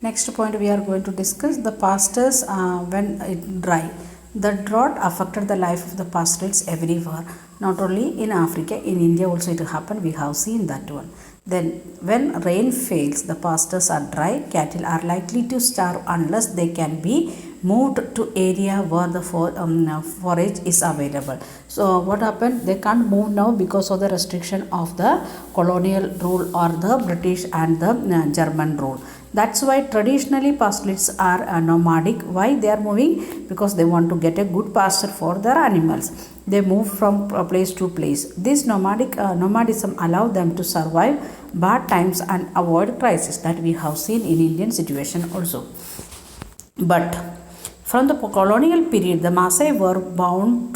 Next point we are going to discuss the pastures when it dry. The drought affected the life of the pastorals everywhere, not only in Africa, in India also it happened. We have seen that one. Then, when rain fails, the pastures are dry. Cattle are likely to starve unless they can be moved to area where the forage is available. So, what happened? They can't move now because of the restriction of the colonial rule or the British and the German rule. That's why traditionally pastoralists are nomadic. Why they are moving? Because they want to get a good pasture for their animals. They move from place to place. This nomadism allow them to survive bad times and avoid crisis that we have seen in Indian situation also. But from the colonial period, the Maasai were bound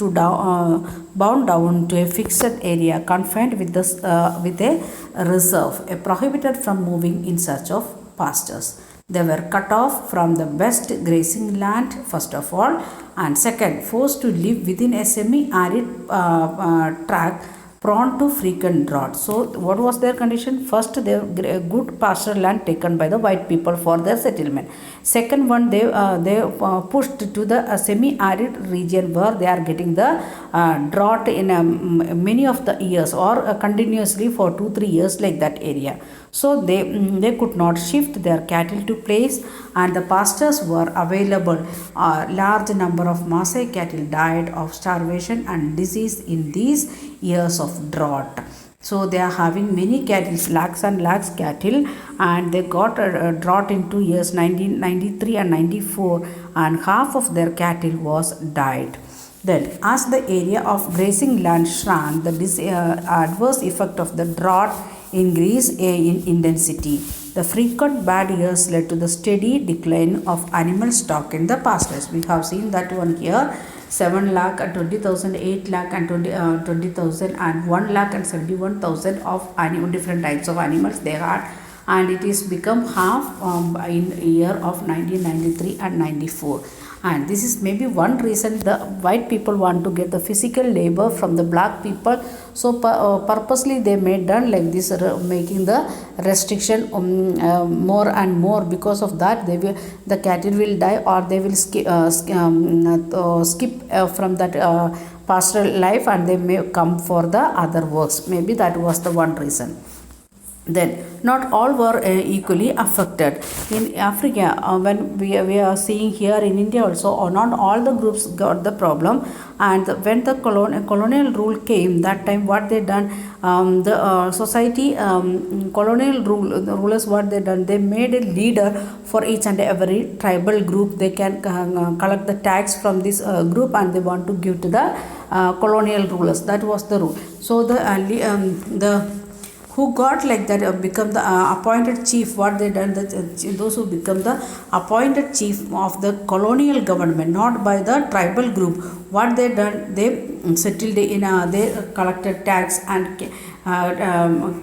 down to a fixed area, confined with a reserve, prohibited from moving in search of pastures. They were cut off from the best grazing land, first of all, and second, forced to live within a semi-arid tract prone to frequent drought. So, what was their condition? First, they good pasture land taken by the white people for their settlement. Second one, they pushed to the semi-arid region where they are getting the drought in many of the years or continuously for 2-3 years like that area. So they could not shift their cattle to place and the pastures were available. A large number of Maasai cattle died of starvation and disease in these years of drought. So they are having many cattle, lakhs and lakhs cattle, and they got a drought in 2 years, 1993 and 94, and half of their cattle was died. Then, as the area of grazing land shrank, the adverse effect of the drought increased in intensity. The frequent bad years led to the steady decline of animal stock in the pastures. We have seen that one here. 7 lakh and 20,000, 8 lakh and 20,000 and 1 lakh and 71,000 of different types of animals they had, and it is become half in year of 1993 and 94. And this is maybe one reason the white people want to get the physical labor from the black people. So purposely they made done like this, making the restriction more and more. Because of that, the cattle will die or they will skip from that pastoral life and they may come for the other works. Maybe that was the one reason. Then, not all were equally affected. In Africa, when we are seeing here in India also, not all the groups got the problem. And when the colonial rule came, that time what they done, the society, colonial rulers what they done, they made a leader for each and every tribal group. They can collect the tax from this group and they want to give to the colonial rulers. That was the rule. So the who got like that become the appointed chief. What they done, those who become the appointed chief of the colonial government, not by the tribal group. What they done, they settled in they collected tax and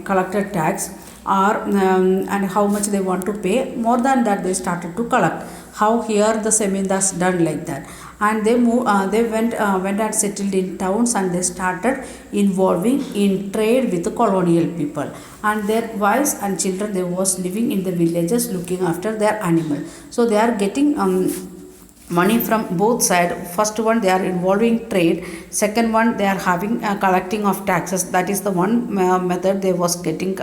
collected tax or and how much they want to pay. More than that, they started to collect. How here the seminars done like that, and they went and settled in towns and they started involving in trade with the colonial people, and their wives and children they was living in the villages looking after their animal. So they are getting money from both sides. First one, they are involving trade. Second one, they are having collecting of taxes. That is the one method they was getting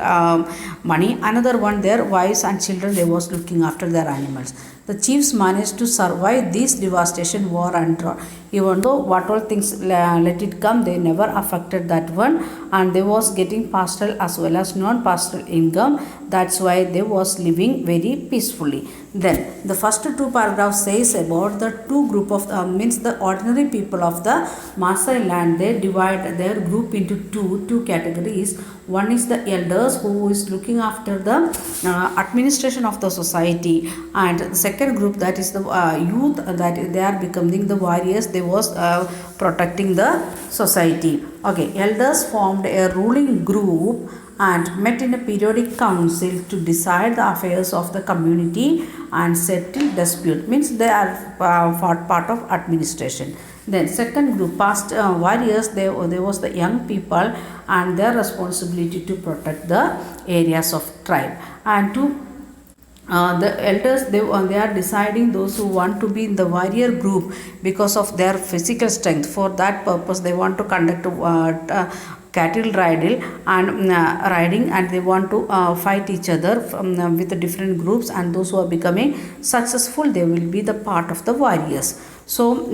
money. Another one, their wives and children they was looking after their animals. The chiefs managed to survive this devastation, war and drought. Even though what all things let it come, they never affected that one, and they was getting pastoral as well as non-pastoral income. That's why they was living very peacefully. Then the first two paragraphs says about the two group of means the ordinary people of the Maasai land. They divide their group into two categories. One is the elders who is looking after the administration of the society, and the second group, that is the youth, that they are becoming the warriors. They was protecting the society. Okay, elders formed a ruling group and met in a periodic council to decide the affairs of the community and settle dispute. Means they are part of administration. Then second group, past warriors, there was the young people and their responsibility to protect the areas of tribe and to The elders, they are deciding those who want to be in the warrior group because of their physical strength. For that purpose they want to conduct cattle riding, and they want to fight each other with the different groups, and those who are becoming successful, they will be the part of the warriors. So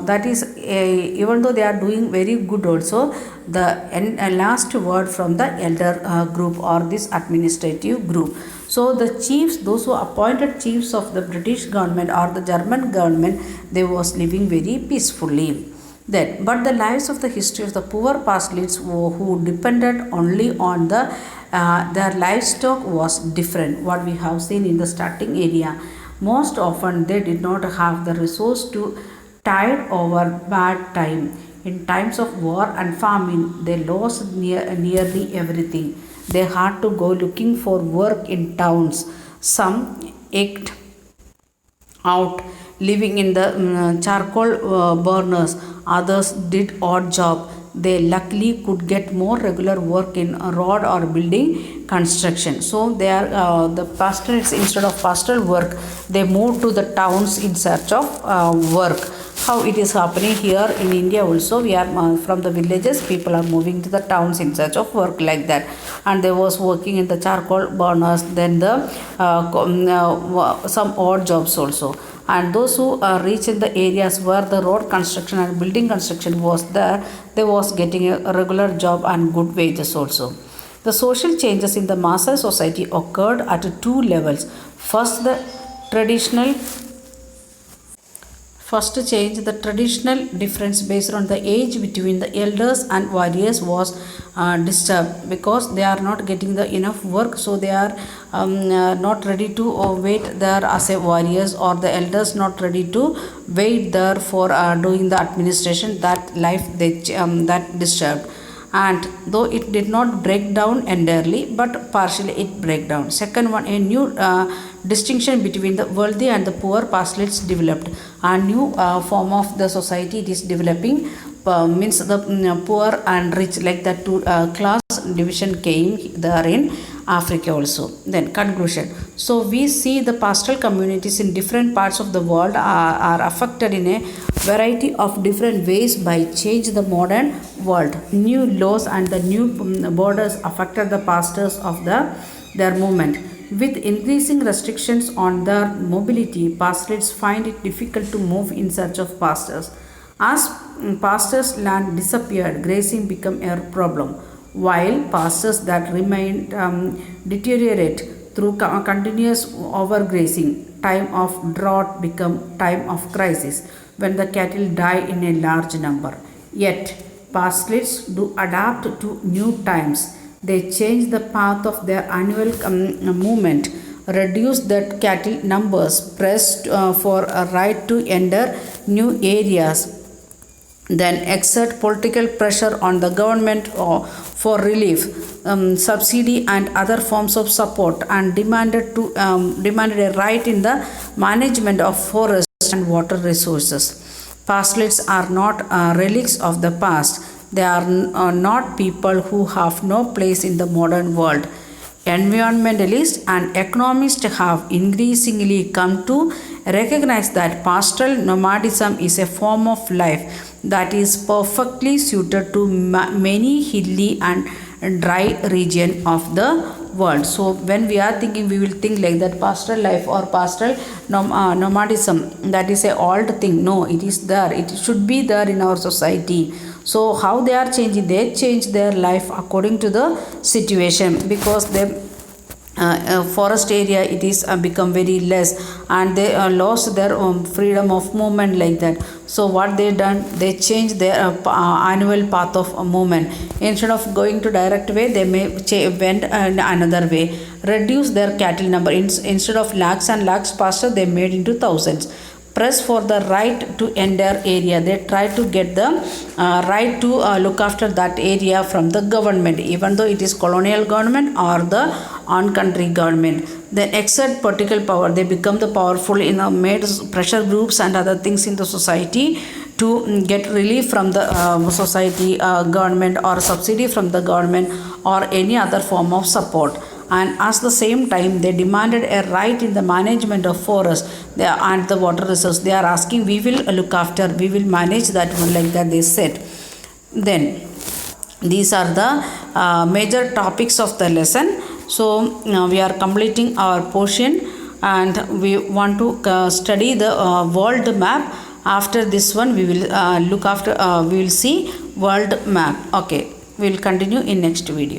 that is even though they are doing very good also, the last word from the elder group or this administrative group. So the chiefs, those who appointed chiefs of the British government or the German government, they was living very peacefully. Then, but the lives of the history of the poor pastors who depended only on their livestock was different. What we have seen in the starting area, most often they did not have the resource to tide over bad time. In times of war and famine, they lost nearly everything. They had to go looking for work in towns. Some eked out living in the charcoal burners. Others did odd job. They luckily could get more regular work in road or building construction. So they are the pastoralists, instead of pastoral work, they moved to the towns in search of work. How it is happening here in India also, we are from the villages, people are moving to the towns in search of work like that, and they was working in the charcoal burners, then the some odd jobs also. And those who reach in the areas where the road construction and building construction was there, they was getting a regular job and good wages also. The social changes in the Maasai society occurred at two levels. First, the traditional First change, the traditional difference based on the age between the elders and warriors was disturbed, because they are not getting the enough work, so they are not ready to wait there as a warriors, or the elders not ready to wait there for doing the administration. That life they that disturbed. And though it did not break down entirely, but partially it break down. Second one, a new distinction between the wealthy and the poor pastoralists developed. A new form of the society it is developing, means the poor and rich, like that two class division came there in Africa also. Then conclusion. So we see the pastoral communities in different parts of the world are affected in a variety of different ways by change the modern world. New laws and the new borders affected the pastors of their movement. With increasing restrictions on their mobility, pastoralists find it difficult to move in search of pastors. As pastors' land disappeared, grazing became a problem, while pastures that remained deteriorate through continuous overgrazing. Time of drought become time of crisis when the cattle die in a large number. Yet, pastoralists do adapt to new times. They change the path of their annual movement, reduce the cattle numbers, press for a right to enter new areas, then exert political pressure on the government for relief, subsidy and other forms of support, and demanded a right in the management of forests and water resources. Pastoralists are not relics of the past. They are not people who have no place in the modern world. Environmentalists and economists have increasingly come to recognize that pastoral nomadism is a form of life that is perfectly suited to many hilly and dry region of the world. So when we are thinking, we will think like that pastoral life or pastoral nomadism, that is a old thing. No, it is there. It should be there in our society. So how they are changing? They change their life according to the situation, because they forest area it is become very less, and they lost their freedom of movement like that. So what they done, they change their annual path of movement. Instead of going to direct way, they may went another way, reduce their cattle number. Instead of lakhs and lakhs pasture, they made into thousands. Press for the right to enter area. They try to get the right to look after that area from the government, even though it is colonial government or the on country government. Then exert political power. They become the powerful in made pressure groups and other things in the society to get relief from the society, government, or subsidy from the government, or any other form of support. and at the same time they demanded a right in the management of forests and the water resources. They are asking, we will look after, we will manage that one, like that they said. Then these are the major topics of the lesson. So we are completing our portion, and we want to study the world map. After this one we will we will see world map. Okay, we will continue in next video.